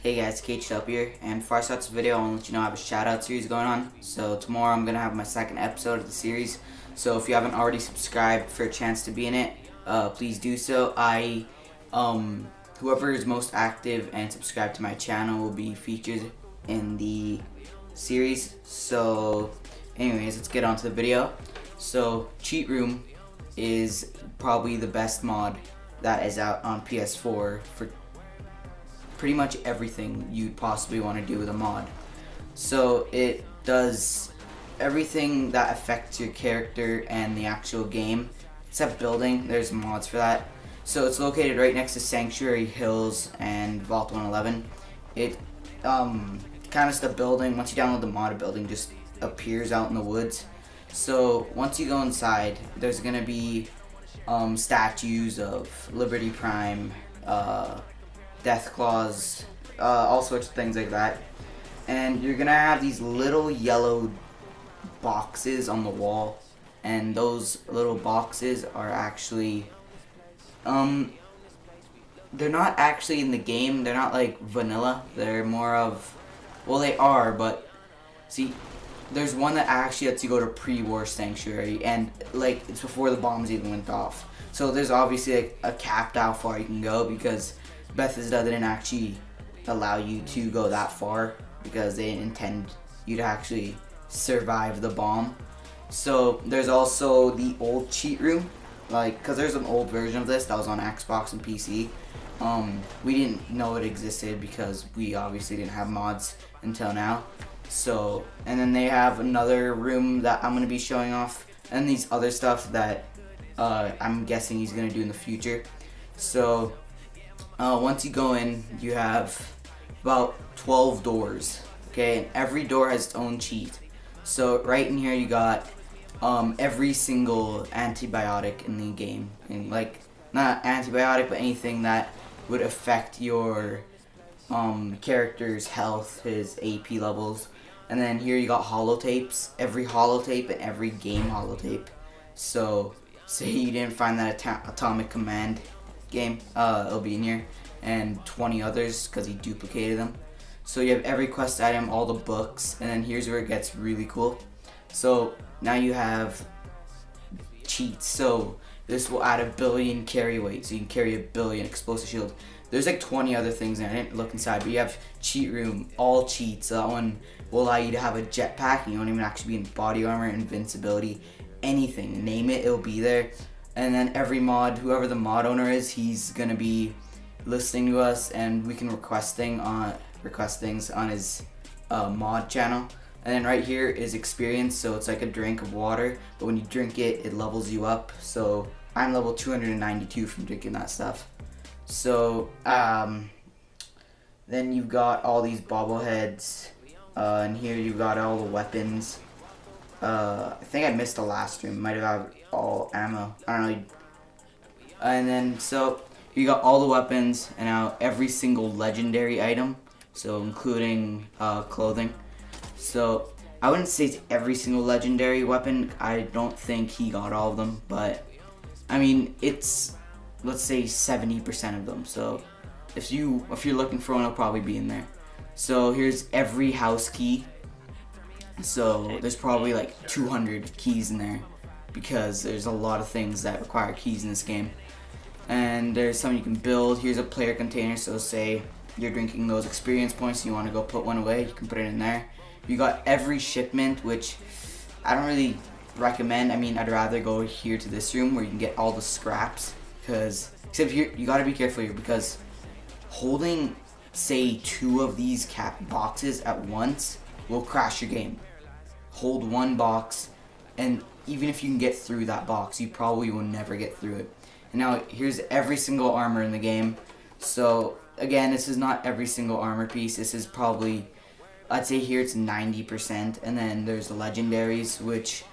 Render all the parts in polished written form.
Hey guys, Kate up here, and before I start this video, I want to let you know I have a shout out series going on. So tomorrow I'm going to have my second episode of the series. So if you haven't already subscribed for a chance to be in it, please do so. Whoever is most active and subscribed to my channel will be featured in the series. So anyways, let's get on to the video. So Cheat Room is probably the best mod that is out on PS4 for pretty much everything you'd possibly want to do with a mod. So it does everything that affects your character and the actual game, except building. There's mods for that. So it's located right next to Sanctuary Hills and Vault 111. It kind of the building, once you download the mod, a building just appears out in the woods. So once you go inside, there's gonna be statues of Liberty Prime, Death Claws, all sorts of things like that. And you're gonna have these little yellow boxes on the wall, and those little boxes are actually they're not actually in the game. They're not like vanilla. They're more of, well, they are, but see, there's one that actually lets you go to pre-war Sanctuary, and like it's before the bombs even went off. So there's obviously like a cap to how far you can go, because Bethesda didn't actually allow you to go that far because they didn't intend you to actually survive the bomb. So there's also the old cheat room, like, because there's an old version of this that was on Xbox and PC. We didn't know it existed because we obviously didn't have mods until now. So, and then they have another room that I'm going to be showing off, and these other stuff that I'm guessing he's going to do in the future. So once you go in, you have about 12 doors, okay, and every door has its own cheat. So right in here you got every single antibiotic in the game, and like, not antibiotic, but anything that would affect your character's health, his AP levels. And then here you got holotapes, every holotape and every game holotape. So say you didn't find that Atomic Command game, it'll be in here, and 20 others because he duplicated them. So you have every quest item, all the books, and then here's where it gets really cool. So now you have cheats. So this will add 1 billion carry weight, so you can carry 1 billion explosive shield. There's like 20 other things in it. I didn't look inside, but you have cheat room, all cheats. That one will allow you to have a jetpack, and you won't even actually be in body armor, invincibility, anything. Name it, it'll be there. And then every mod, whoever the mod owner is, he's gonna be listening to us, and we can request things on his mod channel. And then right here is experience, so it's like a drink of water, but when you drink it, it levels you up. So I'm level 292 from drinking that stuff. So then you've got all these bobbleheads, and here you've got all the weapons. I think I missed the last room. Might have had all ammo. I don't know. And then so you got all the weapons, and now every single legendary item, so including clothing. So I wouldn't say it's every single legendary weapon. I don't think he got all of them, but I mean, it's, let's say 70% of them. So if you're looking for one, it'll probably be in there. So here's every house key. So there's probably like 200 keys in there, because there's a lot of things that require keys in this game. And there's some you can build. Here's a player container, so say you're drinking those experience points and you want to go put one away, you can put it in there. You got every shipment, which I don't really recommend. I mean, I'd rather go here to this room where you can get all the scraps, because except here you gotta be careful here, because holding say 2 of these boxes at once will crash your game. Hold 1 box, and even if you can get through that box, you probably will never get through it. And now here's every single armor in the game. So again, this is not every single armor piece. This is probably, I'd say here it's 90%, and then there's the legendaries, which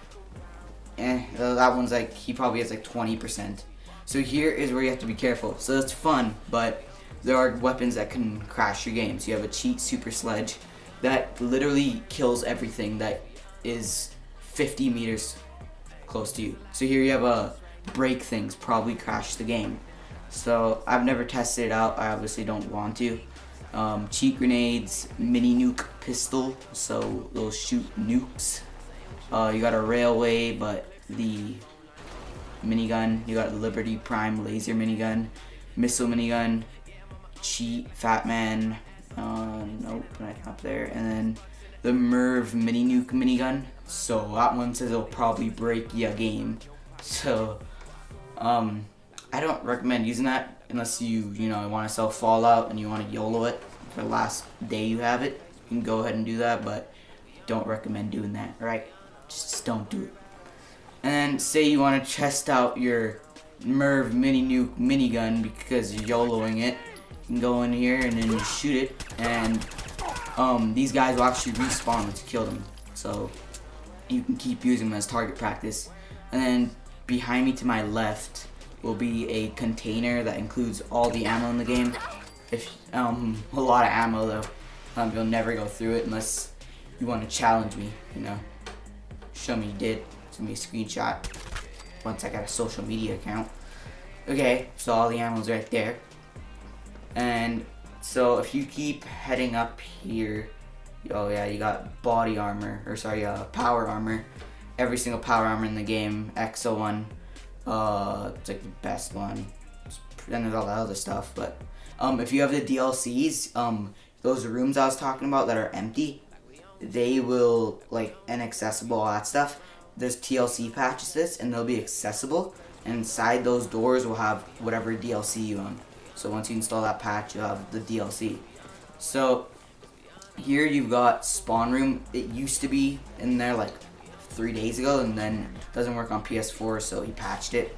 that one's like, he probably has like 20%. So here is where you have to be careful. So that's fun, but there are weapons that can crash your game. So you have a cheat super sledge that literally kills everything that is 50 meters close to you. So here you have a break things, probably crash the game. So I've never tested it out. I obviously don't want to. cheat grenades, mini nuke pistol, so they'll shoot nukes. You got a railway, but the minigun. You got the Liberty Prime laser minigun, missile minigun, cheat Fat Man. Nope, not up there. And then the Merv mini nuke minigun. So that one says it'll probably break your game. So I don't recommend using that unless you want to sell Fallout and you want to YOLO it for the last day you have it. You can go ahead and do that, but don't recommend doing that. Right? Just don't do it. And then say you want to test out your Merv mini nuke minigun because you're YOLOing it. You can go in here and then you shoot it, and these guys will actually respawn once you kill them. So you can keep using them as target practice. And then behind me to my left will be a container that includes all the ammo in the game. If a lot of ammo though. You'll never go through it unless you want to challenge me. Show me you did. Send me a screenshot once I got a social media account. Okay, so all the ammo's right there. And so if you keep heading up here, oh yeah, you got body armor, or sorry, power armor. Every single power armor in the game, EXO one, it's like the best one. Then there's all that other stuff, but if you have the DLCs, those rooms I was talking about that are empty, they will, like, inaccessible, all that stuff. There's TLC patches this, and they'll be accessible, and inside those doors will have whatever DLC you own. So once you install that patch, you'll have the DLC. So here you've got spawn room. It used to be in there like 3 days ago, and then it doesn't work on PS4, so he patched it.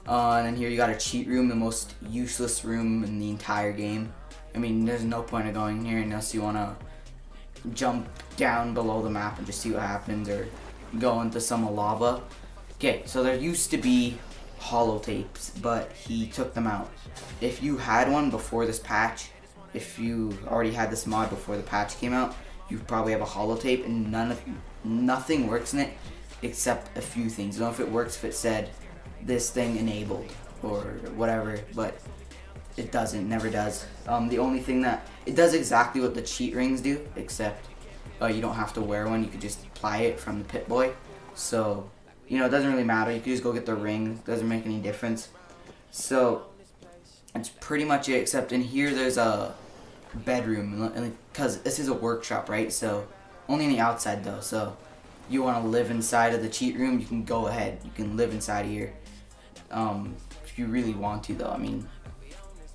And then here you got a cheat room, the most useless room in the entire game. I mean, there's no point of going here unless you want to jump down below the map and just see what happens, or go into some lava. Okay, so there used to be holotapes, but he took them out. If you had one before this patch, if you already had this mod before the patch came out, you probably have a holotape, and nothing works in it except a few things. I don't know if it works if it said this thing enabled or whatever, but it doesn't, never does. The only thing that it does exactly what the cheat rings do, except you don't have to wear one. You could just apply it from the Pip-Boy. So it doesn't really matter. You can just go get the ring. Doesn't make any difference. So that's pretty much it. Except in here, there's a bedroom, because this is a workshop, right? So only on the outside though. So you want to live inside of the cheat room, you can go ahead. You can live inside of here. If you really want to, though. I mean,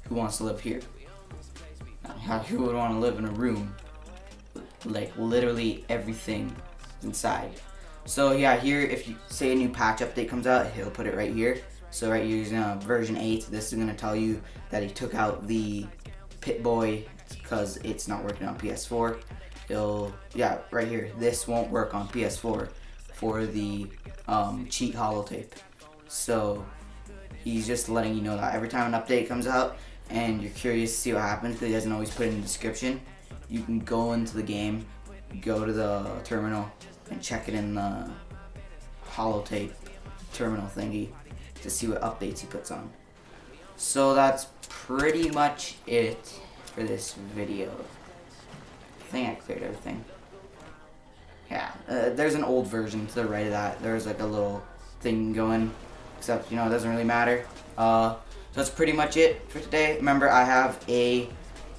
who wants to live here? Who would want to live in a room with, like, literally everything inside? So yeah, here, if you say a new patch update comes out, he'll put it right here. So right here, using version 8, this is going to tell you that he took out the Pip-Boy because it's not working on PS4. Yeah, right here, this won't work on PS4 for the cheat holotape. So he's just letting you know that every time an update comes out and you're curious to see what happens, because he doesn't always put it in the description, you can go into the game, go to the terminal, and check it in the holotape terminal thingy to see what updates he puts on. So that's pretty much it for this video. I think I cleared everything. Yeah, there's an old version to the right of that. There's like a little thing going, except it doesn't really matter. So that's pretty much it for today. Remember, I have a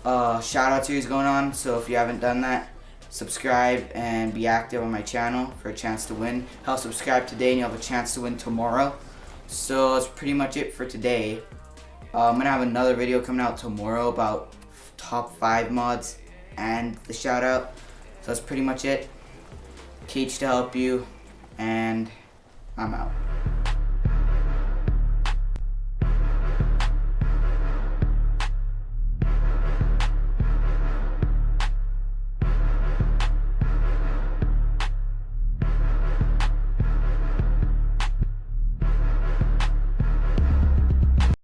shout out series going on, so if you haven't done that, subscribe and be active on my channel for a chance to win. I'll subscribe today and you'll have a chance to win tomorrow. So that's pretty much it for today. I'm gonna have another video coming out tomorrow about top 5 mods and the shout out. So that's pretty much it. Cage to help you, and I'm out.